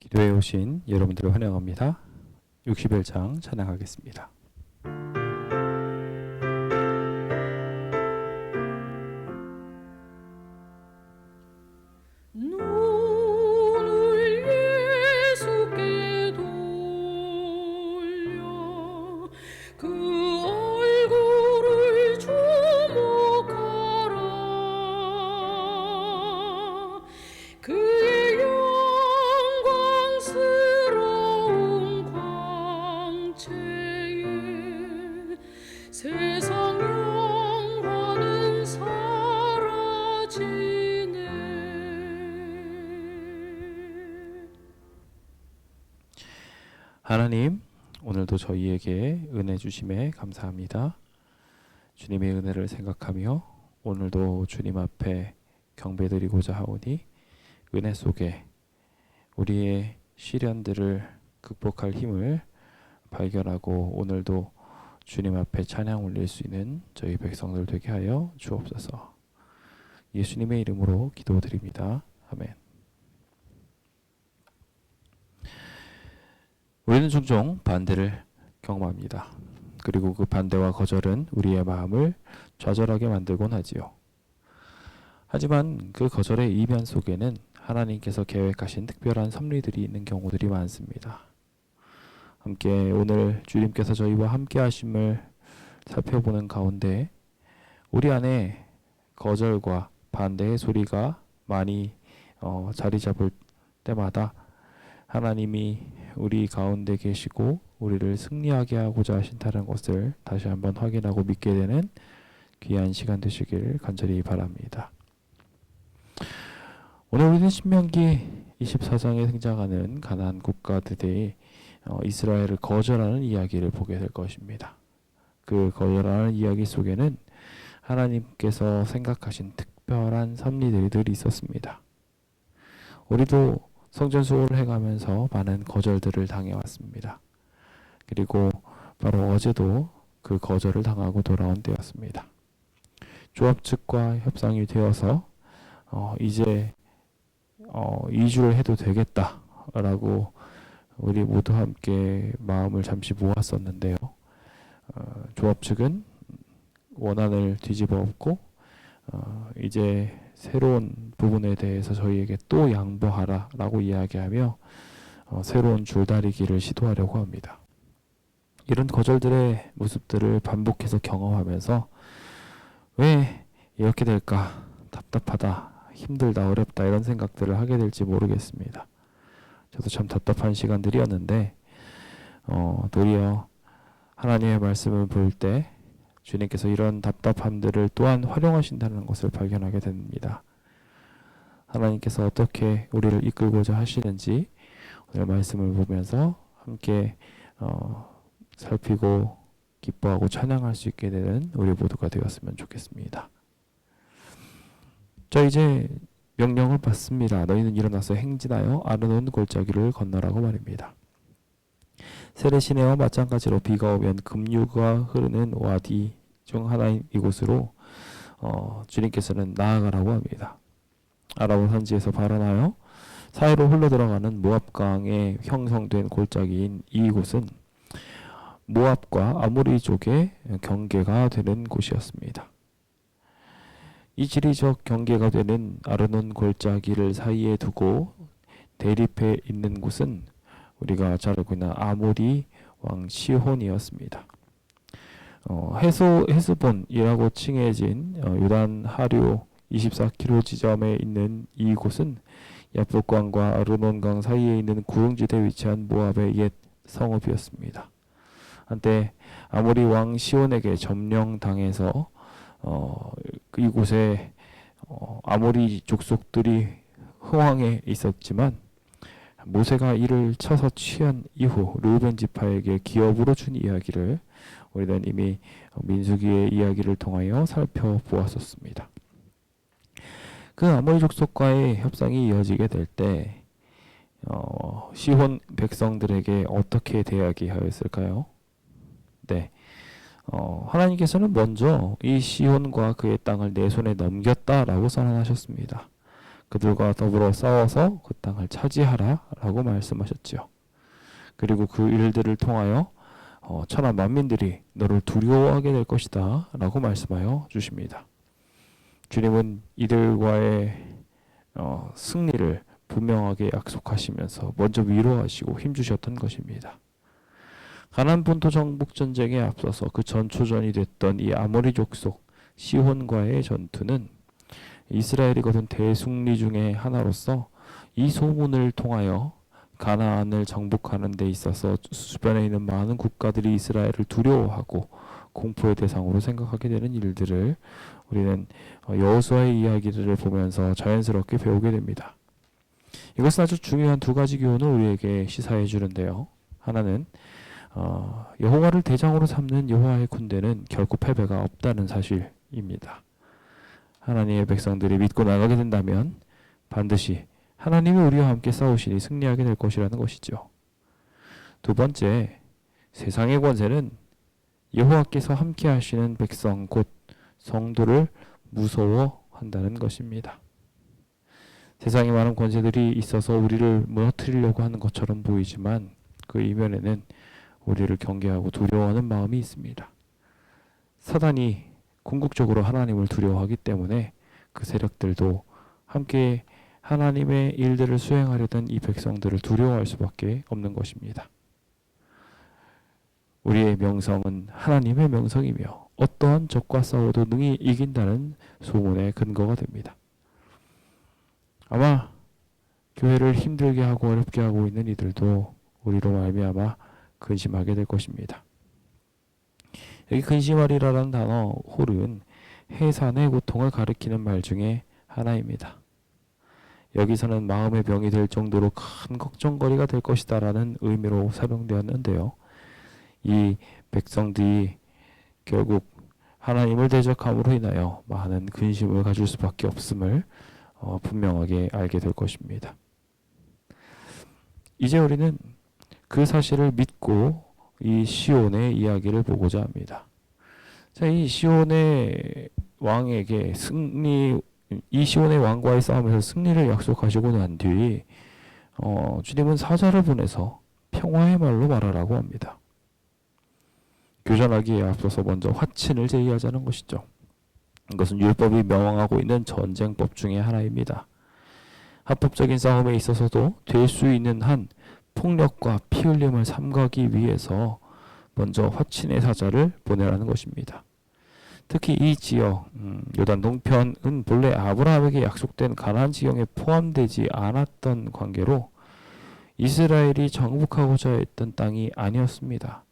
기도에 오신 여러분들을 환영합니다. 61장 찬양하겠습니다. 하나님, 오늘도 저희에게 은혜 주심에 감사합니다. 주님의 은혜를 생각하며 오늘도 주님 앞에 경배드리고자 하오니 은혜 속에 우리의 시련들을 극복할 힘을 발견하고 오늘도 주님 앞에 찬양 올릴 수 있는 저희 백성들 되게 하여 주옵소서. 예수님의 이름으로 기도드립니다. 아멘. 우리는 종종 반대를 경험합니다. 그리고 그 반대와 거절은 우리의 마음을 좌절하게 만들곤 하지요. 하지만 그 거절의 이면 속에는 하나님께서 계획하신 특별한 섭리들이 있는 경우들이 많습니다. 함께 오늘 주님께서 저희와 함께 하심을 살펴보는 가운데 우리 안에 거절과 반대의 소리가 많이 자리 잡을 때마다 하나님이 우리 가운데 계시고 우리를 승리하게 하고자 하신다는 것을 다시 한번 확인하고 믿게 되는 귀한 시간 되시길 간절히 바랍니다. 오늘 우리는 신명기 24장에 등장하는 가나안 국가들의 이스라엘을 거절하는 이야기를 보게 될 것입니다. 그 거절하는 이야기 속에는 하나님께서 생각하신 특별한 섭리들이 있었습니다. 우리도 성전수호를 해가면서 많은 거절들을 당해왔습니다. 그리고 바로 어제도 그 거절을 당하고 돌아온 때였습니다. 조합 측과 협상이 되어서 이제 이주를 해도 되겠다라고 우리 모두 함께 마음을 잠시 모았었는데요. 조합 측은 원한을 뒤집어 엎고 이제 새로운 부분에 대해서 저희에게 또 양보하라 라고 이야기하며 새로운 줄다리기를 시도하려고 합니다. 이런 거절들의 모습들을 반복해서 경험하면서 왜 이렇게 될까? 답답하다, 힘들다, 어렵다 이런 생각들을 하게 될지 모르겠습니다. 저도 참 답답한 시간들이었는데 도리어 하나님의 말씀을 볼 때 주님께서 이런 답답함들을 또한 활용하신다는 것을 발견하게 됩니다. 하나님께서 어떻게 우리를 이끌고자 하시는지 오늘 말씀을 보면서 함께 살피고 기뻐하고 찬양할 수 있게 되는 우리 모두가 되었으면 좋겠습니다. 자, 이제 명령을 받습니다. 너희는 일어나서 행진하여 아르논 골짜기를 건너라고 말입니다. 세레시내와 마찬가지로 비가 오면 급류가 흐르는 와디 중 하나인 이곳으로 주님께서는 나아가라고 합니다. 아라본 산지에서 발원하여 사이로 흘러들어가는 모압강에 형성된 골짜기인 이곳은 모압과 아모리족의 경계가 되는 곳이었습니다. 이 지리적 경계가 되는 아르논 골짜기를 사이에 두고 대립해 있는 곳은 우리가 잘 알고 있는 아모리 왕 시혼이었습니다. 헤스본이라고 칭해진 요단 하류 24km 지점에 있는 이곳은 야복강과 아르논강 사이에 있는 구릉지대에 위치한 모압의 옛 성읍이었습니다. 한때 아모리 왕 시온에게 점령당해서 이곳에 아모리 족속들이 흥왕해 있었지만 모세가 이를 쳐서 취한 이후 르우벤 지파에게 기업으로 준 이야기를 우리는 이미 민수기의 이야기를 통하여 살펴보았었습니다. 그 아모리 족속과의 협상이 이어지게 될 때 시혼 백성들에게 어떻게 대하게 하였을까요? 네, 하나님께서는 먼저 이 시혼과 그의 땅을 내 손에 넘겼다라고 선언하셨습니다. 그들과 더불어 싸워서 그 땅을 차지하라 라고 말씀하셨지요. 그리고 그 일들을 통하여 천하 만민들이 너를 두려워하게 될 것이다 라고 말씀하여 주십니다. 주님은 이들과의 승리를 분명하게 약속하시면서 먼저 위로하시고 힘주셨던 것입니다. 가나안 본토 정복 전쟁에 앞서서 그 전초전이 됐던 이 아모리 족속 시혼과의 전투는 이스라엘이 거둔 대승리 중의 하나로서 이 소문을 통하여 가나안을 정복하는 데 있어서 주변에 있는 많은 국가들이 이스라엘을 두려워하고 공포의 대상으로 생각하게 되는 일들을 우리는 여호수아의 이야기들을 보면서 자연스럽게 배우게 됩니다. 이것은 아주 중요한 두 가지 교훈을 우리에게 시사해 주는데요. 하나는 여호와를 대장으로 삼는 여호와의 군대는 결코 패배가 없다는 사실입니다. 하나님의 백성들이 믿고 나가게 된다면 반드시 하나님이 우리와 함께 싸우시니 승리하게 될 것이라는 것이죠. 두 번째, 세상의 권세는 여호와께서 함께 하시는 백성 곧 성도를 무서워한다는 것입니다. 세상에 많은 권세들이 있어서 우리를 무너뜨리려고 하는 것처럼 보이지만 그 이면에는 우리를 경계하고 두려워하는 마음이 있습니다. 사단이 궁극적으로 하나님을 두려워하기 때문에 그 세력들도 함께 하나님의 일들을 수행하려던 이 백성들을 두려워할 수밖에 없는 것입니다. 우리의 명성은 하나님의 명성이며 어떠한 적과 싸워도 능히 이긴다는 소문의 근거가 됩니다. 아마 교회를 힘들게 하고 어렵게 하고 있는 이들도 우리로 말미암아 근심하게 될 것입니다. 여기 근심하리라는 단어 홀은 해산의 고통을 가리키는 말 중에 하나입니다. 여기서는 마음의 병이 될 정도로 큰 걱정거리가 될 것이다 라는 의미로 사용되었는데요. 이 백성들이 결국 하나님을 대적함으로 인하여 많은 근심을 가질 수밖에 없음을 분명하게 알게 될 것입니다. 이제 우리는 그 사실을 믿고 이 시온의 이야기를 보고자 합니다. 자, 이 시온의 왕에게 이 시온의 왕과의 싸움에서 승리를 약속하시고 난 뒤 주님은 사자를 보내서 평화의 말로 말하라고 합니다. 교전하기에 앞서서 먼저 화친을 제의하자는 것이죠. 이것은 율법이 명왕하고 있는 전쟁법 중의 하나입니다. 합법적인 싸움에 있어서도 될 수 있는 한 폭력과 피 흘림을 삼가기 위해서 먼저 화친의 사자를 보내라는 것입니다. 특히 이 지역 요단 동편은 본래 아브라함에게 약속된 가나안 지형에 포함되지 않았던 관계로 이스라엘이 정복하고자 했던 땅이 아니었습니다.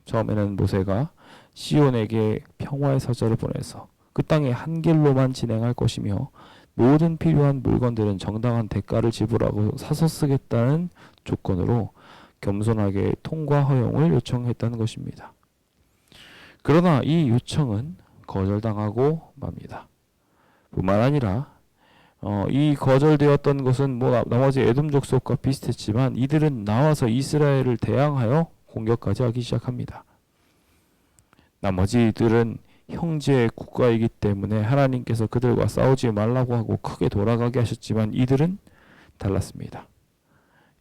처음에는 모세가 시온에게 평화의 사자를 보내서 그 땅에 한 길로만 진행할 것이며 모든 필요한 물건들은 정당한 대가를 지불하고 사서 쓰겠다는 조건으로 겸손하게 통과 허용을 요청했다는 것입니다. 그러나 이 요청은 거절당하고 맙니다. 뿐만 아니라 이 거절되었던 것은 나머지 에돔 족속과 비슷했지만 이들은 나와서 이스라엘을 대항하여 공격까지 하기 시작합니다. 나머지들은 형제 국가이기 때문에 하나님께서 그들과 싸우지 말라고 하고 크게 돌아가게 하셨지만 이들은 달랐습니다.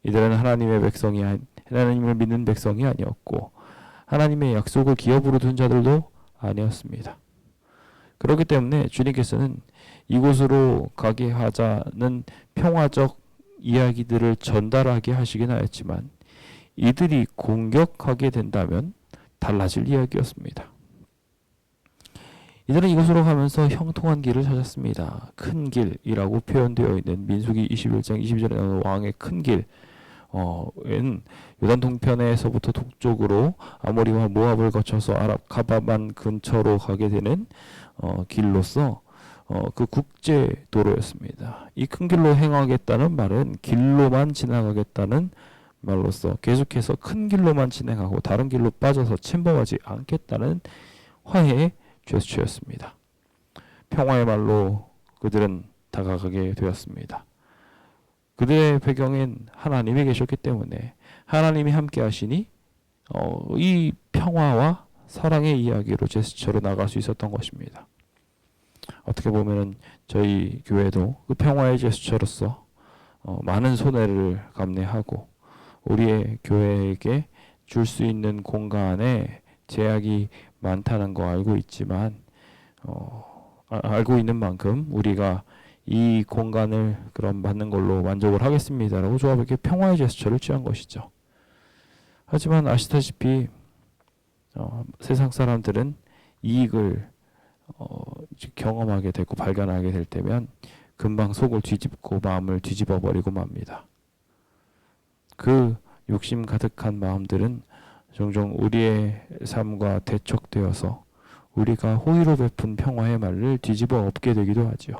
이들은 하나님의 백성이 하나님을 믿는 백성이 아니었고 하나님의 약속을 기업으로 둔 자들도 아니었습니다. 그렇기 때문에 주님께서는 이곳으로 가게 하자는 평화적 이야기들을 전달하게 하시긴 하였지만 이들이 공격하게 된다면 달라질 이야기였습니다. 이들은 이곳으로 가면서 형통한 길을 찾았습니다. 큰 길이라고 표현되어 있는 민수기 21장 22절에 나오는 왕의 큰 길, 은 요단 동편에서부터 동쪽으로 아모리와 모압을 거쳐서 아랍 가바만 근처로 가게 되는 길로서 그 국제 도로였습니다. 이 큰 길로 행하겠다는 말은 길로만 지나가겠다는 말로서 계속해서 큰 길로만 진행하고 다른 길로 빠져서 침범하지 않겠다는 화해의 제스처였습니다. 평화의 말로 그들은 다가가게 되었습니다. 그들의 배경엔 하나님이 계셨기 때문에 하나님이 함께 하시니 이 평화와 사랑의 이야기로 제스처로 나갈 수 있었던 것입니다. 어떻게 보면은 저희 교회도 그 평화의 제스처로서 많은 손해를 감내하고 우리의 교회에게 줄 수 있는 공간에 제약이 많다는 거 알고 있지만 알고 있는 만큼 우리가 이 공간을 그럼 받는 걸로 만족을 하겠습니다라고 조합에게 평화의 제스처를 취한 것이죠. 하지만 아시다시피 세상 사람들은 이익을 경험하게 되고 발견하게 될 때면 금방 속을 뒤집고 마음을 뒤집어 버리고 맙니다. 그 욕심 가득한 마음들은 종종 우리의 삶과 대척되어서 우리가 호의로 베푼 평화의 말을 뒤집어 엎게 되기도 하지요.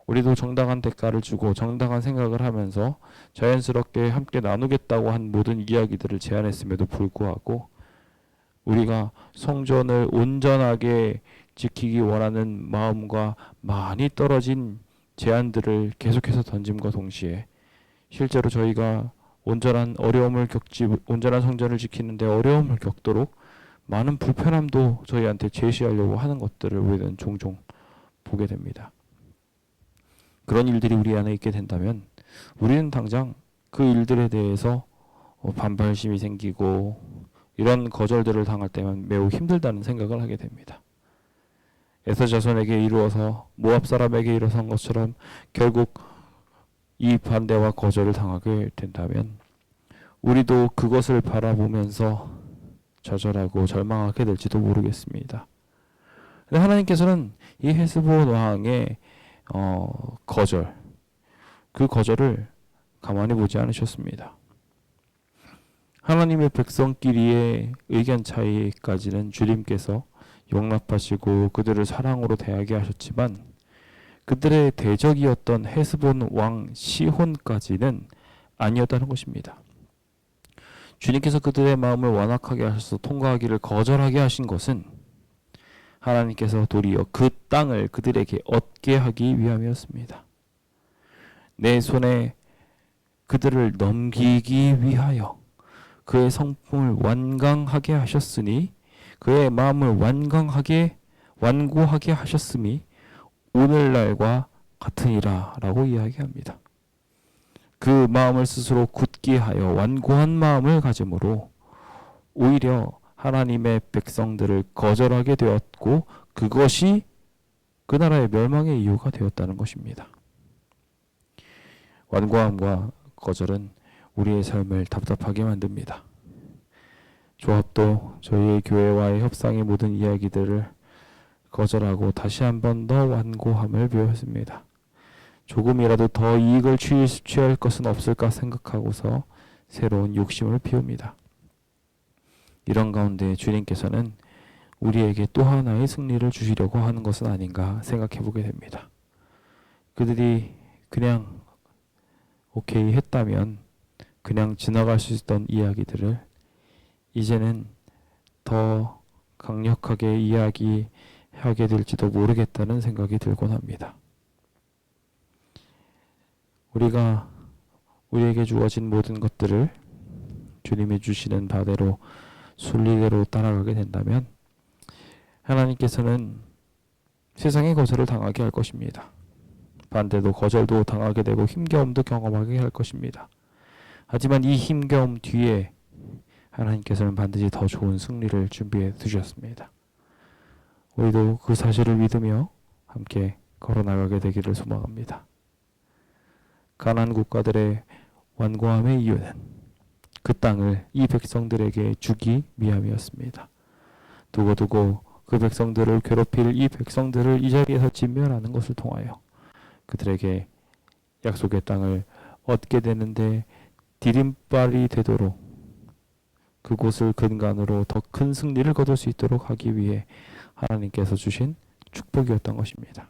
우리도 정당한 대가를 주고 정당한 생각을 하면서 자연스럽게 함께 나누겠다고 한 모든 이야기들을 제안했음에도 불구하고 우리가 성전을 온전하게 지키기 원하는 마음과 많이 떨어진 제안들을 계속해서 던짐과 동시에 실제로 저희가 온전한 성전을 지키는데 어려움을 겪도록 많은 불편함도 저희한테 제시하려고 하는 것들을 우리는 종종 보게 됩니다. 그런 일들이 우리 안에 있게 된다면 우리는 당장 그 일들에 대해서 반발심이 생기고 이런 거절들을 당할 때면 매우 힘들다는 생각을 하게 됩니다. 에서 자손에게 이루어서 모압 사람에게 일어선 것처럼 결국 이 반대와 거절을 당하게 된다면 우리도 그것을 바라보면서 좌절하고 절망하게 될지도 모르겠습니다. 근데 하나님께서는 이 헤스본 왕의 거절, 그 거절을 가만히 보지 않으셨습니다. 하나님의 백성끼리의 의견 차이까지는 주님께서 용납하시고 그들을 사랑으로 대하게 하셨지만 그들의 대적이었던 헤스본 왕 시혼까지는 아니었다는 것입니다. 주님께서 그들의 마음을 완악하게 하셔서 통과하기를 거절하게 하신 것은 하나님께서 도리어 그 땅을 그들에게 얻게 하기 위함이었습니다. 내 손에 그들을 넘기기 위하여 그의 성품을 완강하게 하셨으니 그의 마음을 완고하게 하셨음이 오늘날과 같으니라 라고 이야기합니다. 그 마음을 스스로 굳게 하여 완고한 마음을 가짐으로 오히려 하나님의 백성들을 거절하게 되었고 그것이 그 나라의 멸망의 이유가 되었다는 것입니다. 완고함과 거절은 우리의 삶을 답답하게 만듭니다. 조합도 저희의 교회와의 협상의 모든 이야기들을 거절하고 다시 한 번 더 완고함을 배웠습니다. 조금이라도 더 이익을 취할 것은 없을까 생각하고서 새로운 욕심을 피웁니다. 이런 가운데 주님께서는 우리에게 또 하나의 승리를 주시려고 하는 것은 아닌가 생각해 보게 됩니다. 그들이 그냥 오케이 했다면 그냥 지나갈 수 있던 이야기들을 이제는 더 강력하게 이야기하게 될지도 모르겠다는 생각이 들곤 합니다. 우리가 우리에게 주어진 모든 것들을 주님이 주시는 바대로 순리대로 따라가게 된다면 하나님께서는 세상의 거절을 당하게 할 것입니다. 반대도 거절도 당하게 되고 힘겨움도 경험하게 할 것입니다. 하지만 이 힘겨움 뒤에 하나님께서는 반드시 더 좋은 승리를 준비해 두셨습니다. 우리도 그 사실을 믿으며 함께 걸어나가게 되기를 소망합니다. 가나안 국가들의 완고함의 이유는 그 땅을 이 백성들에게 주기 위함이었습니다. 두고두고 그 백성들을 괴롭힐 이 백성들을 이 자리에서 진멸하는 것을 통하여 그들에게 약속의 땅을 얻게 되는데 디딤발이 되도록 그곳을 근간으로 더 큰 승리를 거둘 수 있도록 하기 위해 하나님께서 주신 축복이었던 것입니다.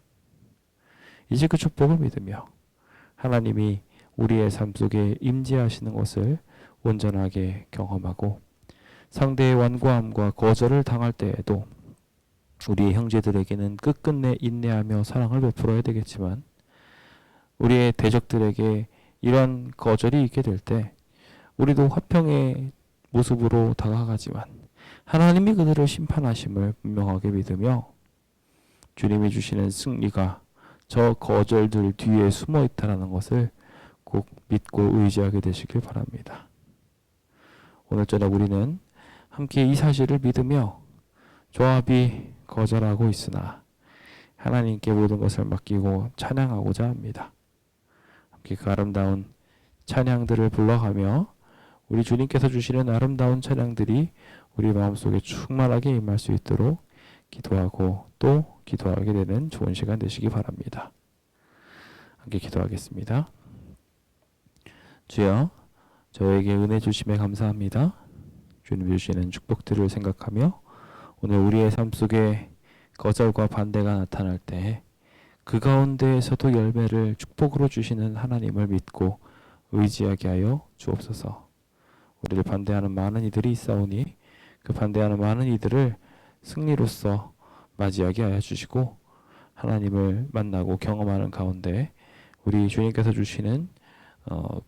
이제 그 축복을 믿으며 하나님이 우리의 삶 속에 임재하시는 것을 온전하게 경험하고 상대의 완고함과 거절을 당할 때에도 우리의 형제들에게는 끝끝내 인내하며 사랑을 베풀어야 되겠지만 우리의 대적들에게 이런 거절이 있게 될 때 우리도 화평의 모습으로 다가가지만 하나님이 그들을 심판하심을 분명하게 믿으며 주님이 주시는 승리가 저 거절들 뒤에 숨어 있다는 것을 꼭 믿고 의지하게 되시길 바랍니다. 오늘 저녁 우리는 함께 이 사실을 믿으며 조합이 거절하고 있으나 하나님께 모든 것을 맡기고 찬양하고자 합니다. 함께 그 아름다운 찬양들을 불러가며 우리 주님께서 주시는 아름다운 찬양들이 우리 마음속에 충만하게 임할 수 있도록 기도하고 또 기도하게 되는 좋은 시간 되시기 바랍니다. 함께 기도하겠습니다. 주여, 저에게 은혜 주심에 감사합니다. 주님 주시는 축복들을 생각하며 오늘 우리의 삶 속에 거절과 반대가 나타날 때 그 가운데에서도 열매를 축복으로 주시는 하나님을 믿고 의지하게 하여 주옵소서. 우리를 반대하는 많은 이들이 있사오니 그 반대하는 많은 이들을 승리로서 맞이하게 하여 주시고 하나님을 만나고 경험하는 가운데 우리 주님께서 주시는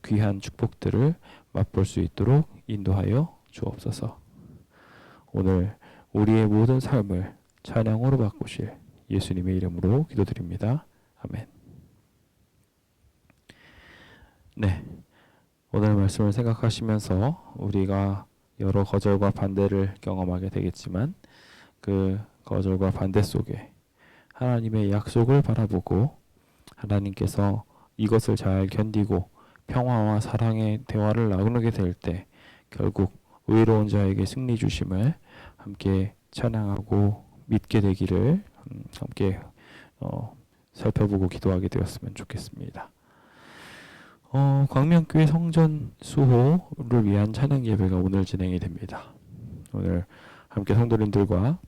귀한 축복들을 맛볼 수 있도록 인도하여 주옵소서. 오늘 우리의 모든 삶을 찬양으로 바꾸실 예수님의 이름으로 기도드립니다. 아멘. 네, 오늘 말씀을 생각하시면서 우리가 여러 거절과 반대를 경험하게 되겠지만 그 거절과 반대 속에 하나님의 약속을 바라보고 하나님께서 이것을 잘 견디고 평화와 사랑의 대화를 나누게 될 때 결국 의로운 자에게 승리 주심을 함께 찬양하고 믿게 되기를 함께 살펴보고 기도하게 되었으면 좋겠습니다. 광명교회 성전 수호를 위한 찬양 예배가 오늘 진행이 됩니다. 오늘 함께 성도님들과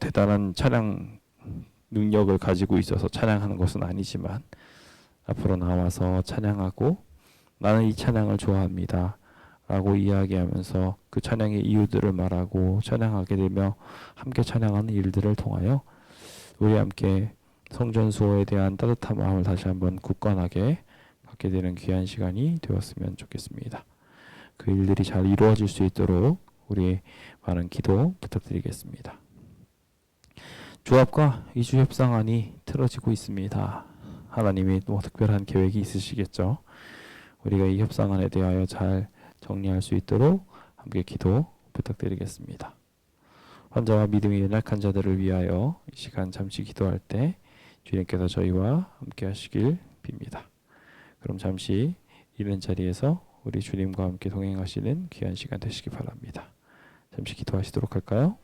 대단한 찬양 능력을 가지고 있어서 찬양하는 것은 아니지만 앞으로 나와서 찬양하고 나는 이 찬양을 좋아합니다 라고 이야기하면서 그 찬양의 이유들을 말하고 찬양하게 되며 함께 찬양하는 일들을 통하여 우리 함께 성전 수호에 대한 따뜻한 마음을 다시 한번 굳건하게 갖게 되는 귀한 시간이 되었으면 좋겠습니다. 그 일들이 잘 이루어질 수 있도록 우리 많은 기도 부탁드리겠습니다. 조합과 이주 협상안이 틀어지고 있습니다. 하나님이 또 특별한 계획이 있으시겠죠. 우리가 이 협상안에 대하여 잘 정리할 수 있도록 함께 기도 부탁드리겠습니다. 환자와 믿음이 연약한 자들을 위하여 이 시간 잠시 기도할 때 주님께서 저희와 함께 하시길 빕니다. 그럼 잠시 이런 자리에서 우리 주님과 함께 동행하시는 귀한 시간 되시기 바랍니다. 잠시 기도하시도록 할까요?